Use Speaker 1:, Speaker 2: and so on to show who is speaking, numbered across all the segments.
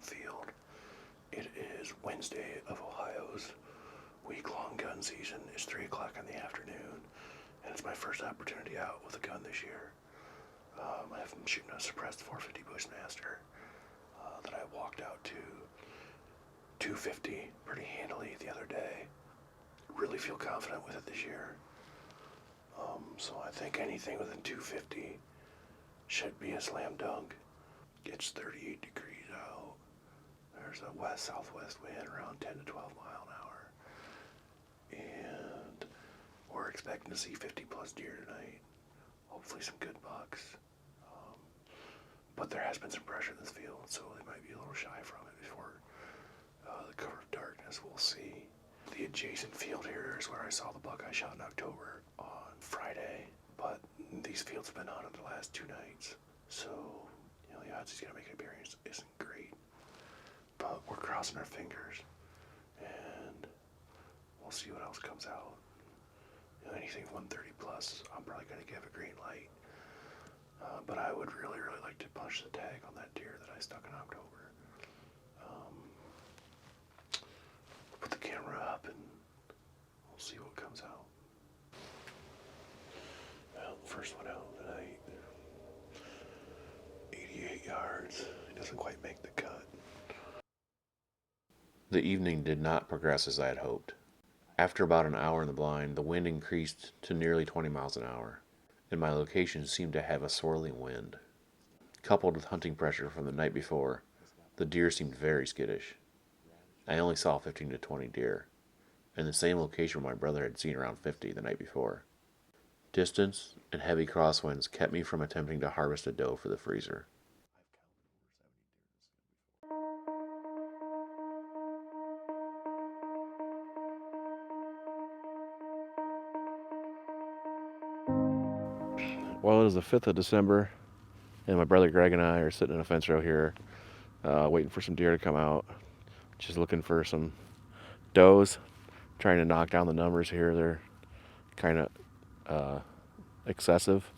Speaker 1: field. It is Wednesday of Ohio's week-long gun season. It's 3 o'clock in the afternoon, and it's my first opportunity out with a gun this year. I've been shooting a suppressed 450 Bushmaster that I walked out to 250 pretty handily the other day. Really feel confident with it this year. So I think anything within 250 should be a slam dunk. It's 38 degrees out. There's a west-southwest wind around 10 to 12 mile an hour. And we're expecting to see 50 plus deer tonight. Hopefully some good bucks. But there has been some pressure in this field, so they might be a little shy from it before the cover of darkness. We'll see. The adjacent field here is where I saw the buck I shot in October on Friday, but these fields have been hunted the last 2 nights, so the odds he's gonna make an appearance isn't great. But we're crossing our fingers, and we'll see what else comes out. Anything 130 plus, I'm probably gonna give a green light. But I would really like to punch the tag on that deer that I stuck in October. Put the camera up and we'll see what comes out. Well, first one out tonight, 88 yards. It doesn't quite make the cut.
Speaker 2: The evening did not progress as I had hoped. After about an hour in the blind, the wind increased to nearly 20 miles an hour, and my location seemed to have a swirling wind. Coupled with hunting pressure from the night before, the deer seemed very skittish. I only saw 15 to 20 deer, in the same location where my brother had seen around 50 the night before. Distance and heavy crosswinds kept me from attempting to harvest a doe for the freezer. Well, it is the 5th of December, and my brother Greg and I are sitting in a fence row here, waiting for some deer to come out. Just looking for some does, trying to knock down the numbers here. They're kind of excessive,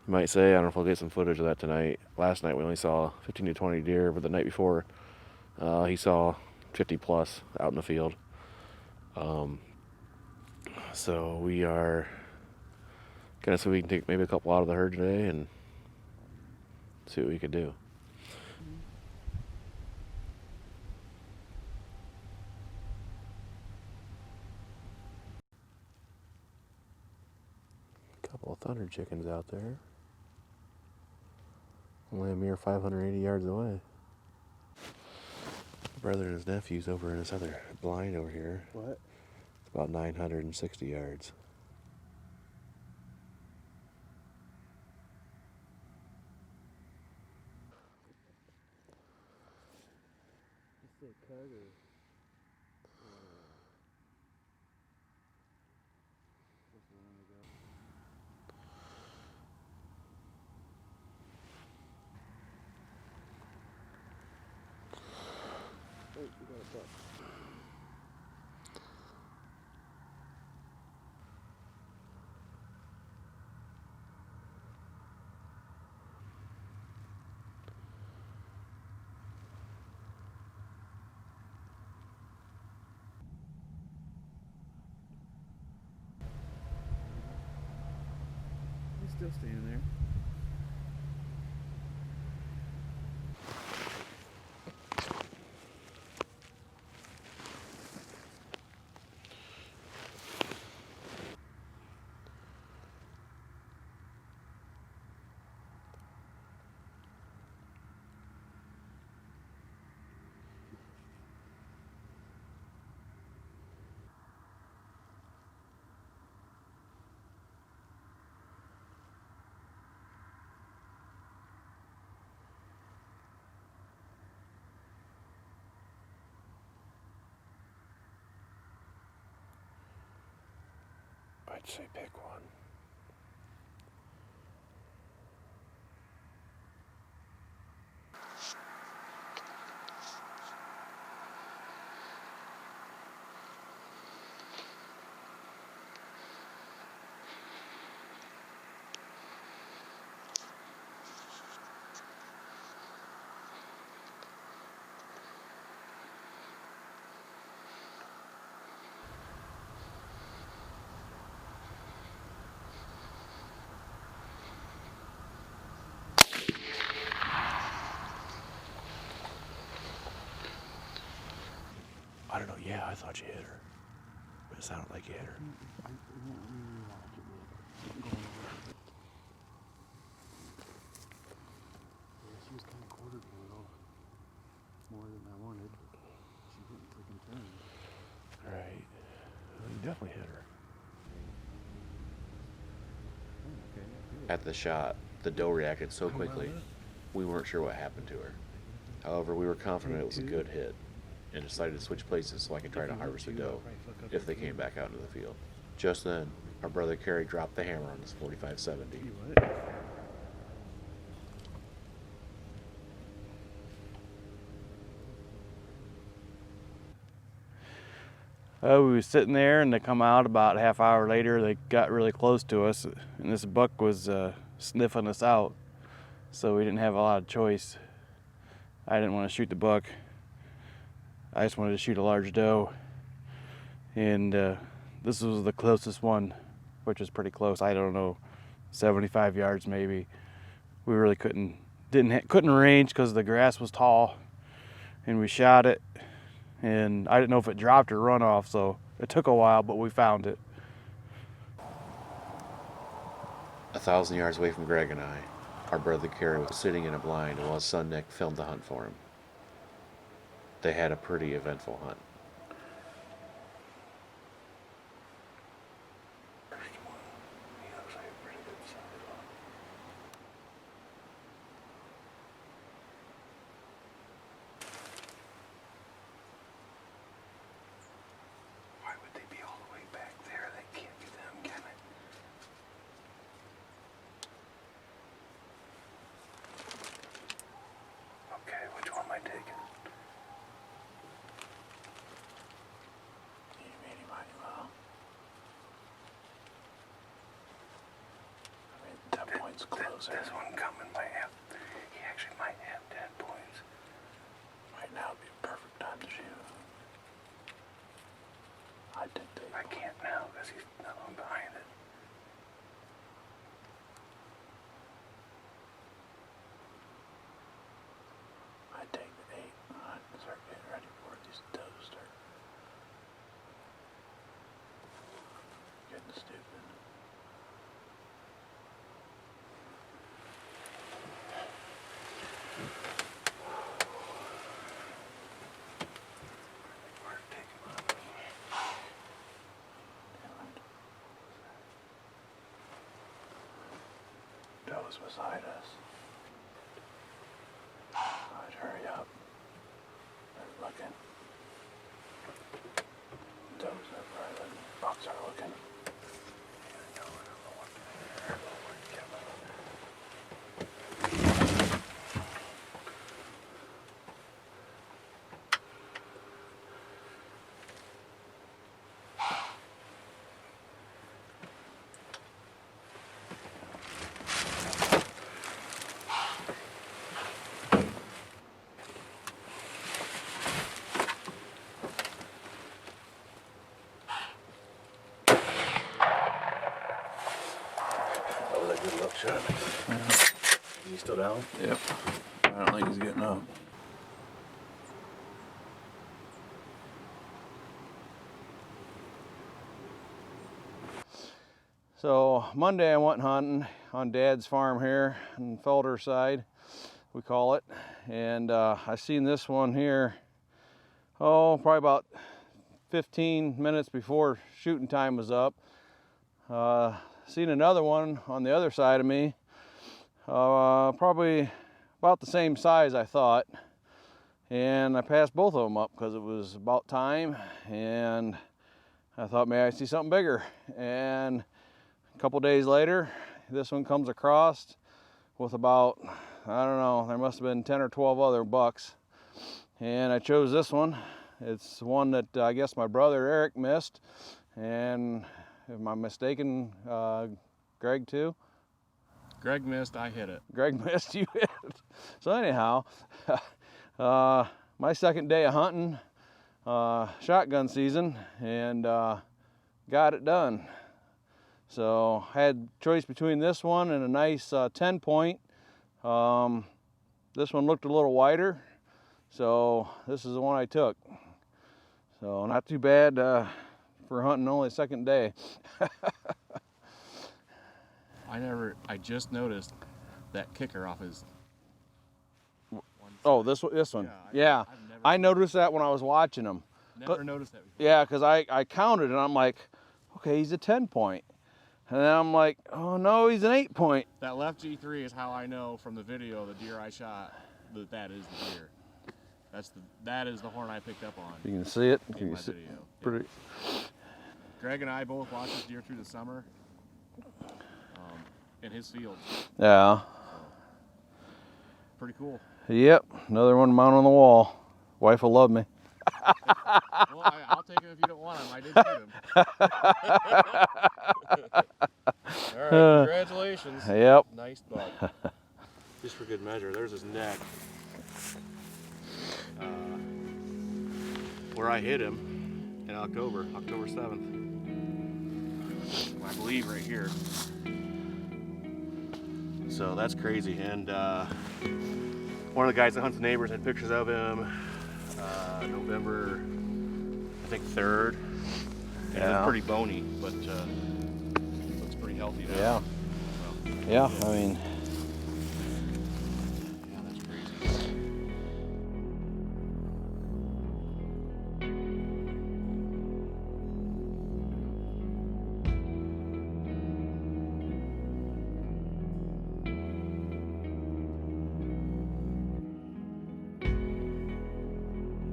Speaker 2: you might say. I don't know if we'll get some footage of that tonight. Last night we only saw 15 to 20 deer, but the night before he saw 50 plus out in the field. So we are gonna see if we can take maybe a couple out of the herd today and see what we could do. Couple of thunder chickens out there. Only a mere 580 yards away. My brother and his nephew's over in his other blind over here.
Speaker 1: What?
Speaker 2: It's about 960 yards.
Speaker 3: He's still standing there.
Speaker 1: I'd say pick one. Yeah, I thought you hit her. But it sounded like you hit her.
Speaker 3: I won't really watch it yet. Going over. Yeah, she was kind of quartered me a little more than I wanted. She didn't freaking turn.
Speaker 1: Right. Well, you definitely hit her.
Speaker 3: Oh, okay. Good.
Speaker 2: At the shot, the doe reacted so quickly, we weren't sure what happened to her. However, we were confident it was a good hit and decided to switch places so I could try to harvest the doe if they came back out into the field. Just then, our brother Kerry dropped the hammer on his 4570.
Speaker 3: You what? We was sitting there, and they come out about a half hour later. They got really close to us, and this buck was sniffing us out, so we didn't have a lot of choice. I didn't want to shoot the buck. I just wanted to shoot a large doe, and this was the closest one, which is pretty close. I don't know, 75 yards maybe. We really couldn't range because the grass was tall, and we shot it, and I didn't know if it dropped or run off, so it took a while, but we found it.
Speaker 2: 1,000 yards away from Greg and I, our brother Kerry was sitting in a blind while his son Nick filmed the hunt for him. They had a pretty eventful hunt.
Speaker 1: Why would they be all the way back there? That can't be them, can it? Okay, which one am I taking? Eeny, meeny, miny, moe. I mean, 10 points closer. This one coming might have, he actually might have 10 points. Right now would be a perfect time to shoot. I dictate. I can't now because he's not on behind it. I take the 8. I start getting ready for these does start getting stupid. Doe's beside us. I'd hurry up. They're looking. Doe's are probably looking. Bucks are looking. That was a good look shot. Is he still down?
Speaker 3: Yep. I don't think he's getting up. So Monday I went hunting on Dad's farm here on Felder side, we call it, and I seen this one here, probably about 15 minutes before shooting time was up. Seen another one on the other side of me, probably about the same size I thought, and I passed both of them up because it was about time, and I thought maybe I see something bigger. And a couple days later, this one comes across with about, I don't know, there must have been 10 or 12 other bucks, and I chose this one. It's one that I guess my brother Eric missed, and if I'm mistaken, Greg too?
Speaker 4: Greg missed, I hit it.
Speaker 3: Greg missed, you hit it. So anyhow, my second day of hunting, shotgun season, and got it done. So had choice between this one and a nice 10 point. This one looked a little wider, so this is the one I took.
Speaker 5: So not too bad for hunting only second day.
Speaker 4: I just noticed that kicker off his.
Speaker 5: Oh, this one. Yeah, I noticed that when I was watching him.
Speaker 4: Never noticed that before.
Speaker 5: Yeah, because I counted and I'm like, okay, he's a 10-point. And then I'm like, oh no, he's an 8-point.
Speaker 4: That left G3 is how I know from the video, the deer I shot, that is the deer. That is the horn I picked up on.
Speaker 5: You can see it.
Speaker 4: In
Speaker 5: Can you
Speaker 4: my
Speaker 5: see?
Speaker 4: video.
Speaker 5: Pretty.
Speaker 4: Greg and I both watched this deer through the summer in his field.
Speaker 5: Yeah.
Speaker 4: Pretty cool.
Speaker 5: Yep. Another one mounted on the wall. Wife will love me.
Speaker 4: Well, I'll take him if you don't want him. I did shoot him. All right, congratulations.
Speaker 5: Yep.
Speaker 4: Nice buck. Just for good measure, there's his neck. Where I hit him in October 7th. I believe right here. So that's crazy. And one of the guys that hunts the neighbors had pictures of him November, I think 3rd. And it was pretty bony, but looks pretty healthy now.
Speaker 5: Yeah.
Speaker 4: So,
Speaker 5: Yeah, I mean,